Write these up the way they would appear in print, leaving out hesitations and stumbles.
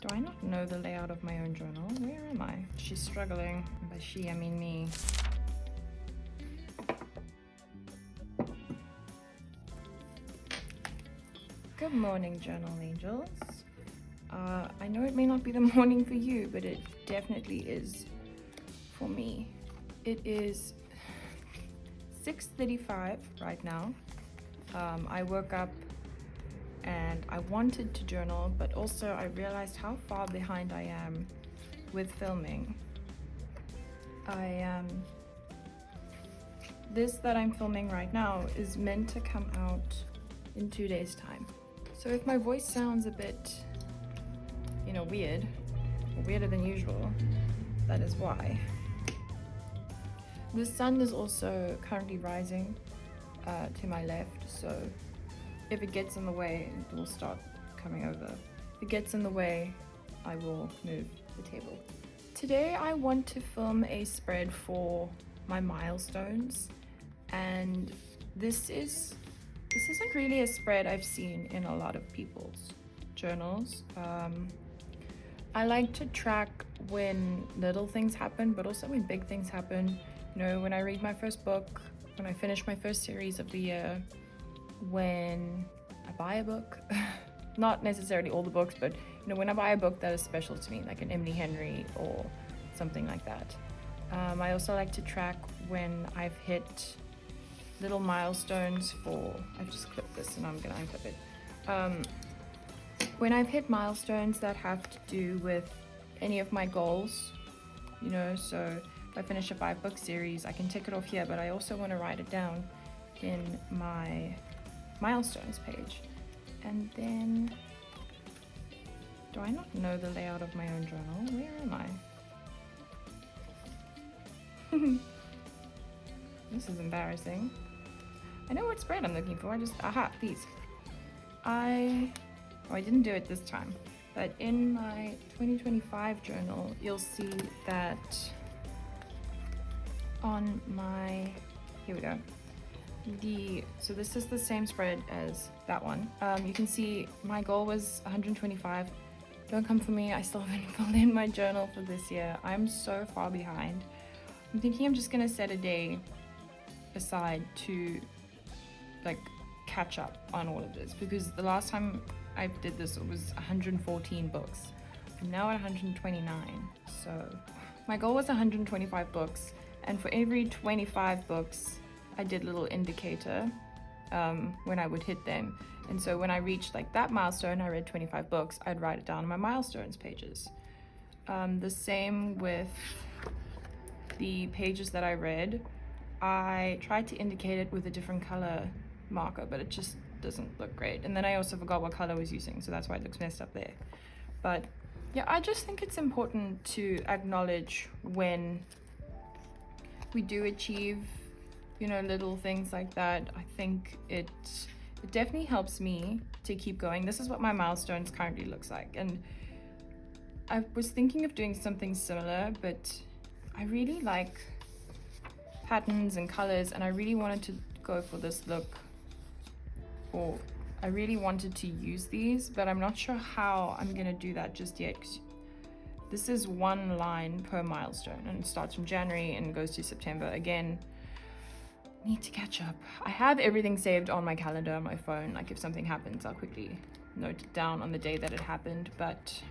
Do I not know the layout of my own journal? Where am I? She's struggling. By she, I mean me. Good morning, journal angels. I know it may not be the morning for you, but it definitely is for me. It is 6:35 right now. I woke up and I wanted to journal, but also I realized how far behind I am with filming. This that I'm filming right now is meant to come out in 2 days' time. So if my voice sounds a bit, weird, or weirder than usual, that is why. The sun is also currently rising to my left, so if it gets in the way, it will start coming over. If it gets in the way, I will move the table. Today I want to film a spread for my milestones, and this isn't really a spread I've seen in a lot of people's journals. I like to track when little things happen, but also when big things happen. When I read my first book, when I finish my first series of the year, when I buy a book, not necessarily all the books, but when I buy a book that is special to me, like an Emily Henry or something like that. I also like to track when I've hit little milestones I've just clipped this and I'm gonna unclip it. When I've hit milestones that have to do with any of my goals, so if I finish a 5-book series, I can tick it off here, but I also want to write it down in my milestones page. And then, do I not know the layout of my own journal? Where am I? This is embarrassing. I know what spread I'm looking for. These. I didn't do it this time, but in my 2025 journal, you'll see that on my, here we go. So this is the same spread as that one. You can see my goal was 125. Don't come for me, I still haven't filled in my journal for this year. I'm so far behind. I'm thinking I'm just gonna set a day aside to catch up on all of this, because the last time I did this, it was 114 books. I'm now at 129. So my goal was 125 books, and for every 25 books, I did a little indicator when I would hit them. And so when I reached that milestone, I read 25 books, I'd write it down on my milestones pages. The same with the pages that I read. I tried to indicate it with a different color marker, but it just doesn't look great. And then I also forgot what color I was using, so that's why it looks messed up there. But yeah, I just think it's important to acknowledge when we do achieve, little things like that. I think it definitely helps me to keep going. This is what my milestones currently looks like, and I was thinking of doing something similar, but I really like patterns and colors, and I really wanted to go for this look, or I really wanted to use these, but I'm not sure how I'm gonna do that just yet. This is one line per milestone, and it starts from January and goes to September. Again, need to catch up. I have everything saved on my calendar on my phone. If something happens, I'll quickly note it down on the day that it happened. But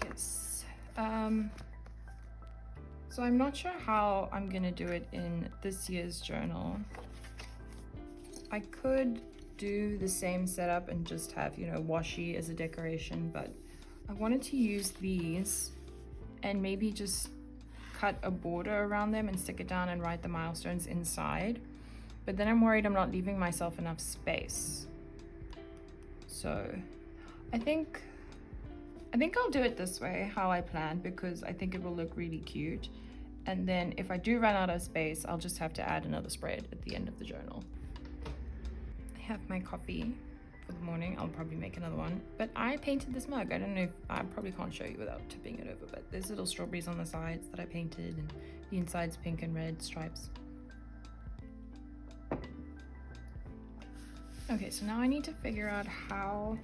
yes, so I'm not sure how I'm gonna do it in this year's journal. I could do the same setup and just have, washi as a decoration, but I wanted to use these and maybe just cut a border around them and stick it down and write the milestones inside. But then I'm worried I'm not leaving myself enough space. So I think I'll do it this way, how I planned, because I think it will look really cute. And then if I do run out of space, I'll just have to add another spread at the end of the journal. I have my coffee for the morning. I'll probably make another one, but I painted this mug. I don't know if I probably can't show you without tipping it over, but there's little strawberries on the sides that I painted, and the inside's pink and red stripes. Okay, so now I need to figure out how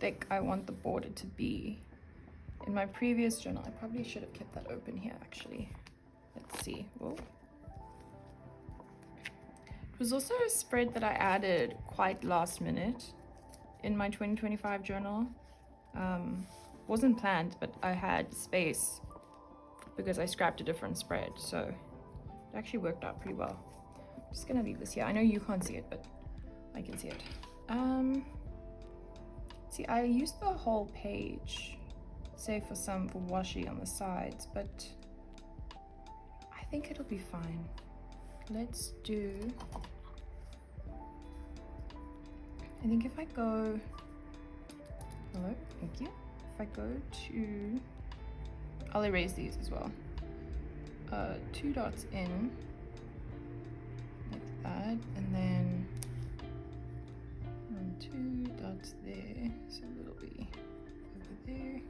thick I want the border to be. In my previous journal, I probably should have kept that open here actually. Let's see. Whoa. It was also a spread that I added quite last minute in my 2025 journal. Wasn't planned, but I had space because I scrapped a different spread, so it actually worked out pretty well. I'm just gonna leave this here. I know you can't see it, but I can see it. See, I used the whole page, save for some for washi on the sides, but I think it'll be fine. Let's do, I think if I go, hello, thank you. If I go to, I'll erase these as well. 2 dots in, like that, and then 2 dots there, so it'll be over there.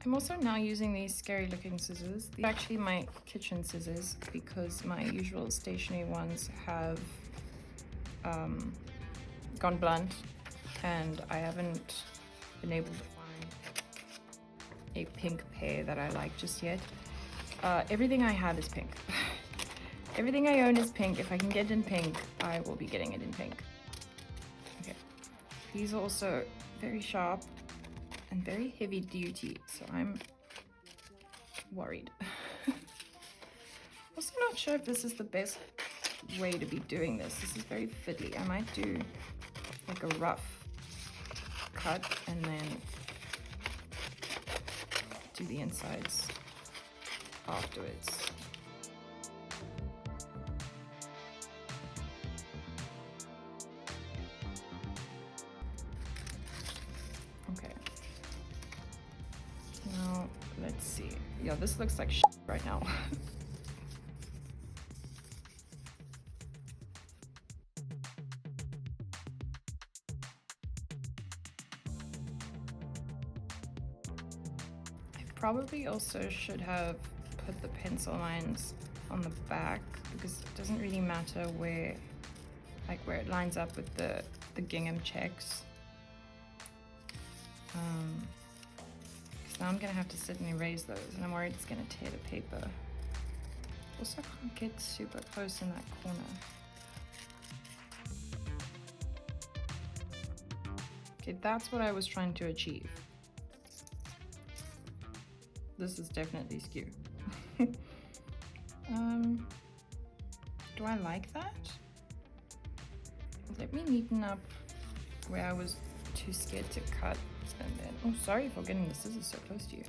I'm also now using these scary looking scissors. These are actually my kitchen scissors because my usual stationery ones have gone blunt and I haven't been able to find a pink pair that I like just yet. Everything I have is pink. Everything I own is pink. If I can get it in pink, I will be getting it in pink. Okay. These are also very sharp and very heavy duty, so I'm worried. Also not sure if this is the best way to be doing this. This is very fiddly. I might do like a rough cut and then do the insides afterwards. Now, let's see. Yeah, this looks like shit right now. I probably also should have put the pencil lines on the back because it doesn't really matter where, like where it lines up with the gingham checks. Now I'm gonna have to sit and erase those, and I'm worried it's gonna tear the paper. Also, I can't get super close in that corner. Okay, that's what I was trying to achieve. This is definitely skew. Do I like that? Let me neaten up where I was too scared to cut. And then, oh, sorry for getting the scissors so close to you.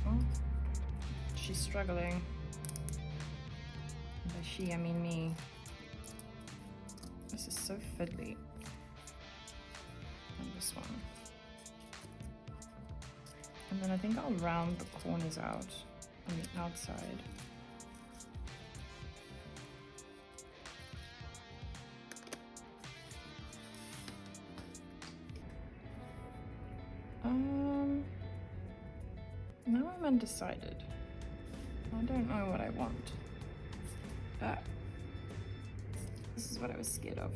Oh, she's struggling. By she, I mean me. This is so fiddly. And this one. And then I think I'll round the corners out on the outside. Now I'm undecided. I don't know what I want. This is what I was scared of.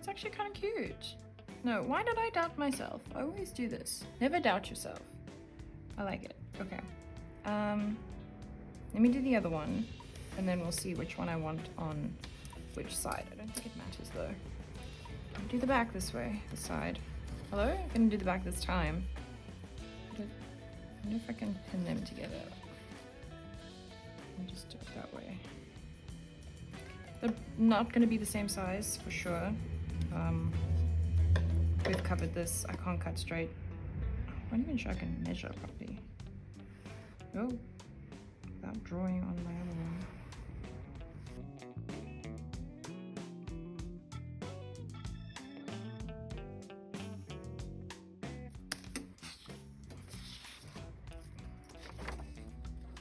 That's actually kind of cute. No, why did I doubt myself? I always do this. Never doubt yourself. I like it. Okay. Let me do the other one, and then we'll see which one I want on which side. I don't think it matters though. I'll do the back this way, this side. Hello? I'm gonna do the back this time. I wonder if I can pin them together. I'll just do it that way. They're not gonna be the same size for sure. We've covered this. I can't cut straight. I'm not even sure I can measure properly. Oh, without drawing on my other one.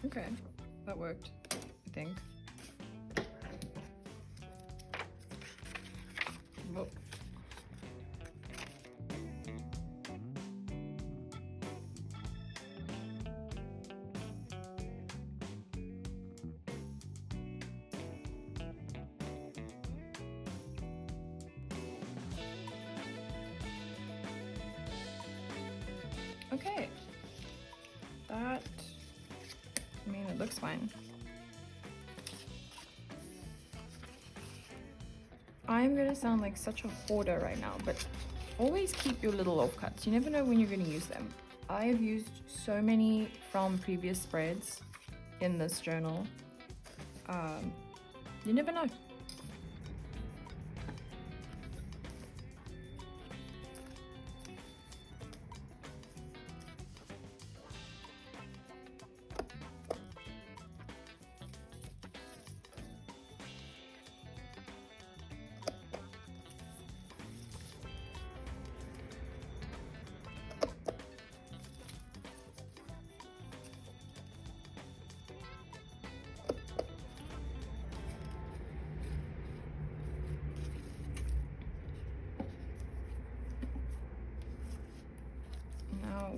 Okay, that worked, I think. Whoa. Okay, that, I mean, it looks fine. I'm gonna sound like such a hoarder right now, but always keep your little offcuts. You never know when you're gonna use them. I have used so many from previous spreads in this journal. You never know.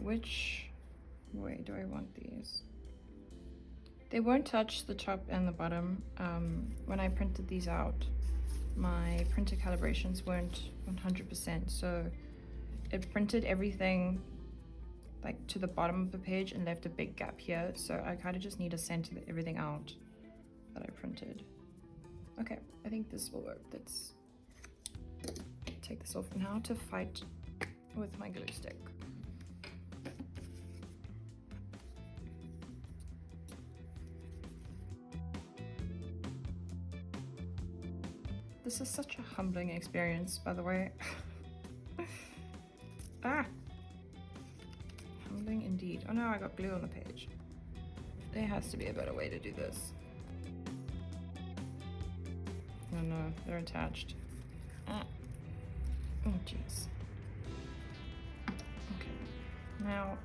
Which way do I want these? They won't touch the top and the bottom. When I printed these out, my printer calibrations weren't 100%, so it printed everything like to the bottom of the page and left a big gap here, so I kind of just need to center everything out that I printed. Okay, I think this will work. Let's take this off now to fight with my glue stick. This is such a humbling experience, by the way. Ah! Humbling indeed. Oh no, I got glue on the page. There has to be a better way to do this. Oh no, they're attached. Ah. Oh jeez. Okay. Now,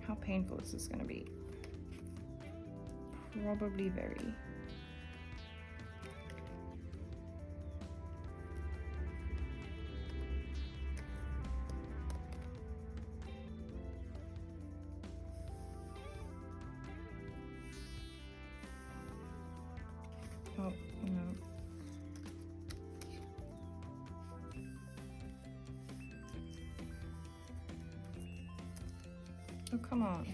how painful is this gonna be? Probably very. Oh, no. Oh, come on.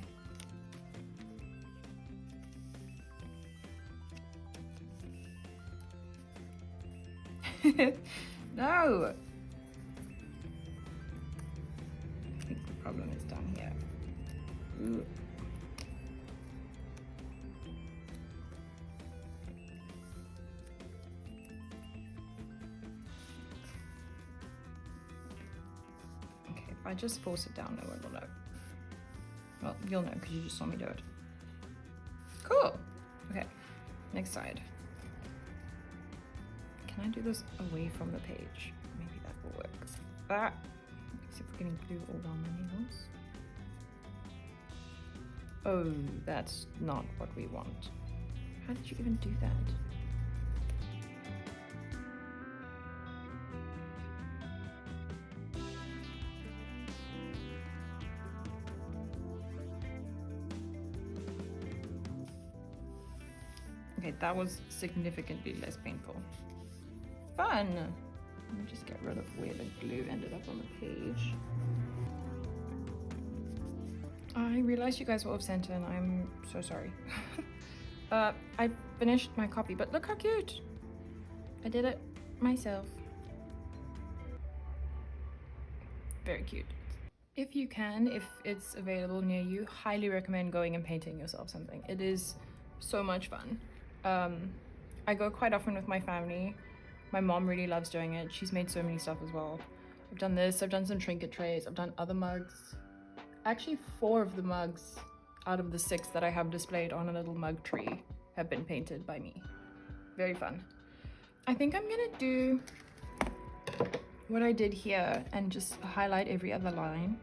No! I think the problem is down here. Ooh. If I just force it down, no one will know. Well, you'll know because you just saw me do it. Cool. Okay, next side. Can I do this away from the page? Maybe that will work. Ah! Except for getting glue all down my nails. Oh, that's not what we want. How did you even do that? Okay, that was significantly less painful. Fun! Let me just get rid of where the glue ended up on the page. I realized you guys were off center and I'm so sorry. I finished my copy, but look how cute. I did it myself. Very cute. If you can, if it's available near you, highly recommend going and painting yourself something. It is so much fun. I go quite often with my family. My mom really loves doing it. She's made so many stuff as well. I've done this, I've done some trinket trays, I've done other mugs. Actually, 4 of the mugs out of the 6 that I have displayed on a little mug tree have been painted by me. Very fun. I think I'm gonna do what I did here and just highlight every other line.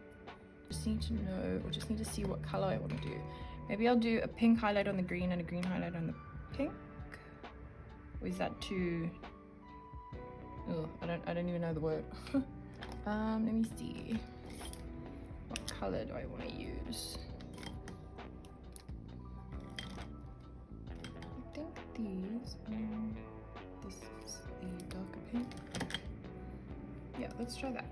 Just need to know, or just need to see what color I want to do. Maybe I'll do a pink highlight on the green and a green highlight on the pink. Or is that too... Oh, I don't even know the word. Let me see. What color do I want to use? I think these. This is the darker pink. Yeah, let's try that.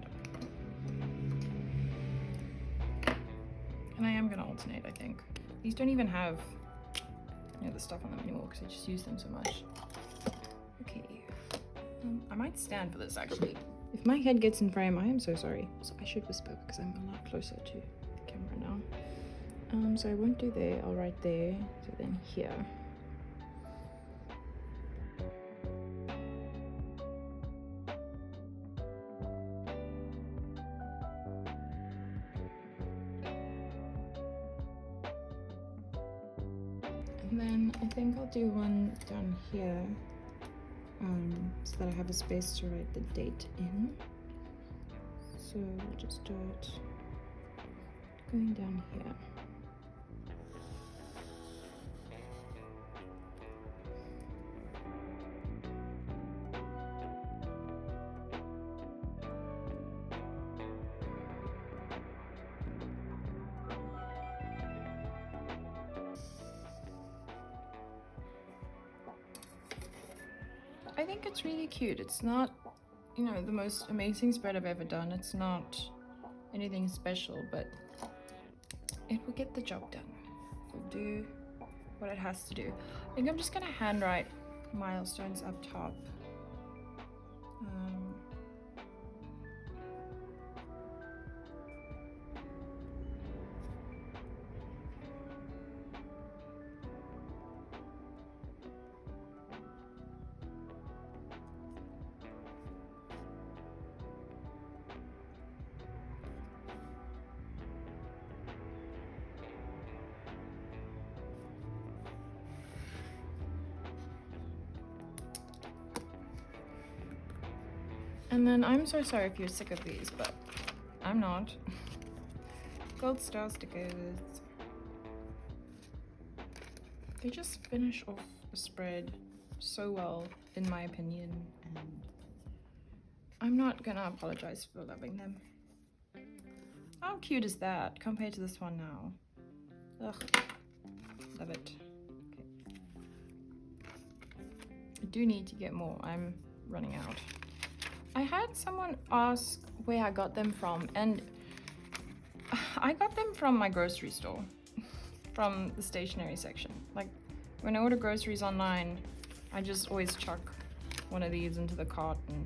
And I am gonna alternate, I think. These don't even have the stuff on them anymore because I just use them so much. Okay. I might stand for this actually. If my head gets in frame, I am so sorry. So I should whisper because I'm a lot closer to the camera now. So I won't do there, I'll write there, so then here. And then I think I'll do one down here. So that I have a space to write the date in. So we'll just do it going down here. I think it's really cute. It's not, you know, the most amazing spread I've ever done. It's not anything special, but it will get the job done. It'll do what it has to do. I think I'm just gonna handwrite milestones up top. And then I'm so sorry if you're sick of these, but I'm not. Gold star stickers. They just finish off the spread so well, in my opinion, and I'm not gonna apologize for loving them. How cute is that compared to this one now? Ugh, love it. Okay. I do need to get more. I'm running out. I had someone ask where I got them from, and I got them from my grocery store, from the stationery section. Like, when I order groceries online, I just always chuck one of these into the cart and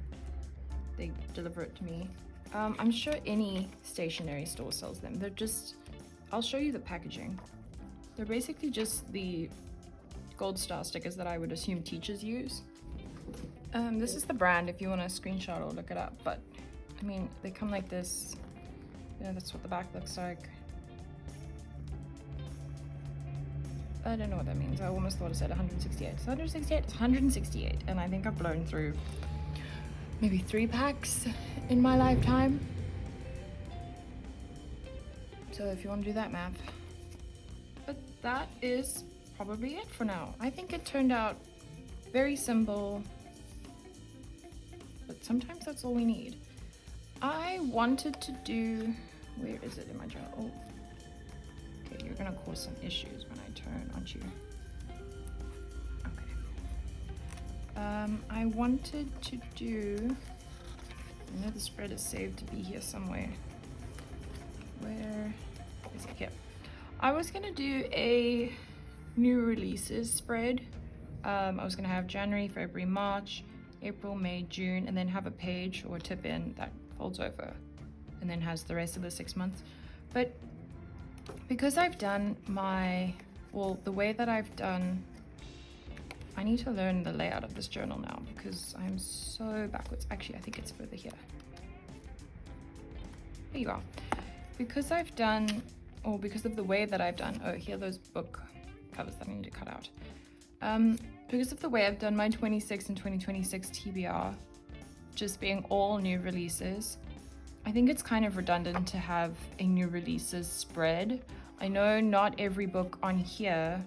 they deliver it to me. I'm sure any stationery store sells them. They're just, I'll show you the packaging. They're basically just the gold star stickers that I would assume teachers use. This is the brand if you want to screenshot or look it up, but I mean, they come like this. You know, that's what the back looks like. I don't know what that means. I almost thought it said 168. It's 168? It's 168, and I think I've blown through maybe 3 packs in my lifetime. So if you want to do that math. But that is probably it for now. I think it turned out very simple, but sometimes that's all we need. I wanted to do, where is it in my journal? Oh, okay, you're gonna cause some issues when I turn, aren't you? Okay. I wanted to do I know the spread is saved to be here somewhere. Where is it? Here. I was gonna do a new releases spread. I was gonna have January, February, March, April, May, June, and then have a page or a tip in that folds over and then has the rest of the 6 months. But because I've done the way that I've done, I need to learn the layout of this journal now because I'm so backwards. Actually, I think it's further here. There you are. Because I've done, or because of the way that I've done, oh, here are those book covers that I need to cut out. Because of the way I've done my 26 and 2026 TBR, just being all new releases, I think it's kind of redundant to have a new releases spread. I know not every book on here,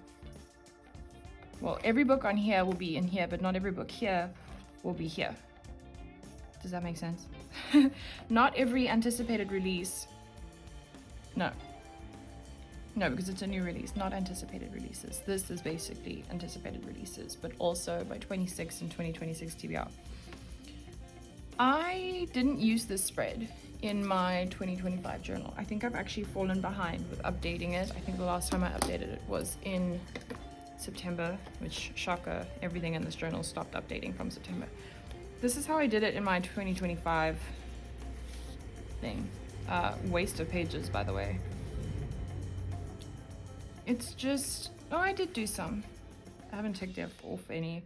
well, every book on here will be in here, but not every book here will be here. Does that make sense? Not every anticipated release, no, because it's a new release, not anticipated releases. This is basically anticipated releases, but also by 26 and 2026 TBR. I didn't use this spread in my 2025 journal. I think I've actually fallen behind with updating it. I think the last time I updated it was in September, which, shocker, everything in this journal stopped updating from September. This is how I did it in my 2025 thing. Waste of pages, by the way. It's just, oh, I did do some. I haven't ticked off any.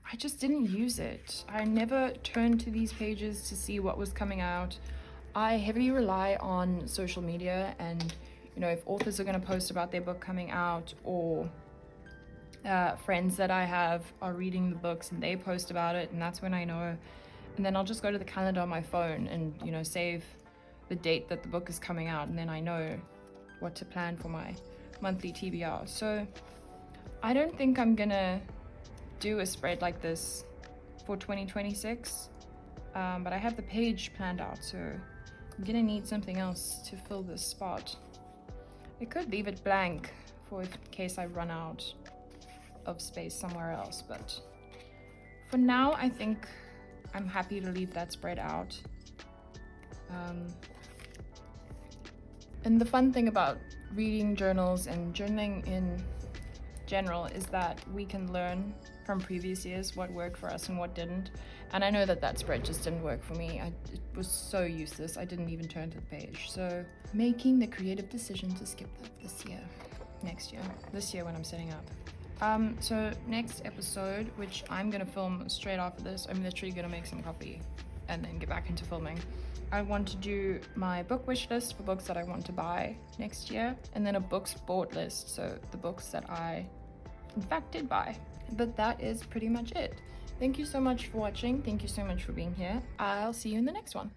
I just didn't use it. I never turned to these pages to see what was coming out. I heavily rely on social media, and you know, if authors are going to post about their book coming out, or friends that I have are reading the books and they post about it, and that's when I know. And then I'll just go to the calendar on my phone and, you know, save the date that the book is coming out, and then I know what to plan for my monthly TBR. So I don't think I'm gonna do a spread like this for 2026, but I have the page planned out, so I'm gonna need something else to fill this spot. I could leave it blank for in case I run out of space somewhere else, but for now I think I'm happy to leave that spread out. And the fun thing about reading journals and journaling in general is that we can learn from previous years what worked for us and what didn't. And I know that that spread just didn't work for me. It was so useless. I didn't even turn to the page. So making the creative decision to skip that this year when I'm setting up. So next episode, which I'm gonna film straight after this, I'm literally gonna make some coffee and then get back into filming. I want to do my book wish list for books that I want to buy next year, and then a books bought list, so the books that I in fact did buy. But that is pretty much it. Thank you so much for watching. Thank you so much for being here. I'll see you in the next one.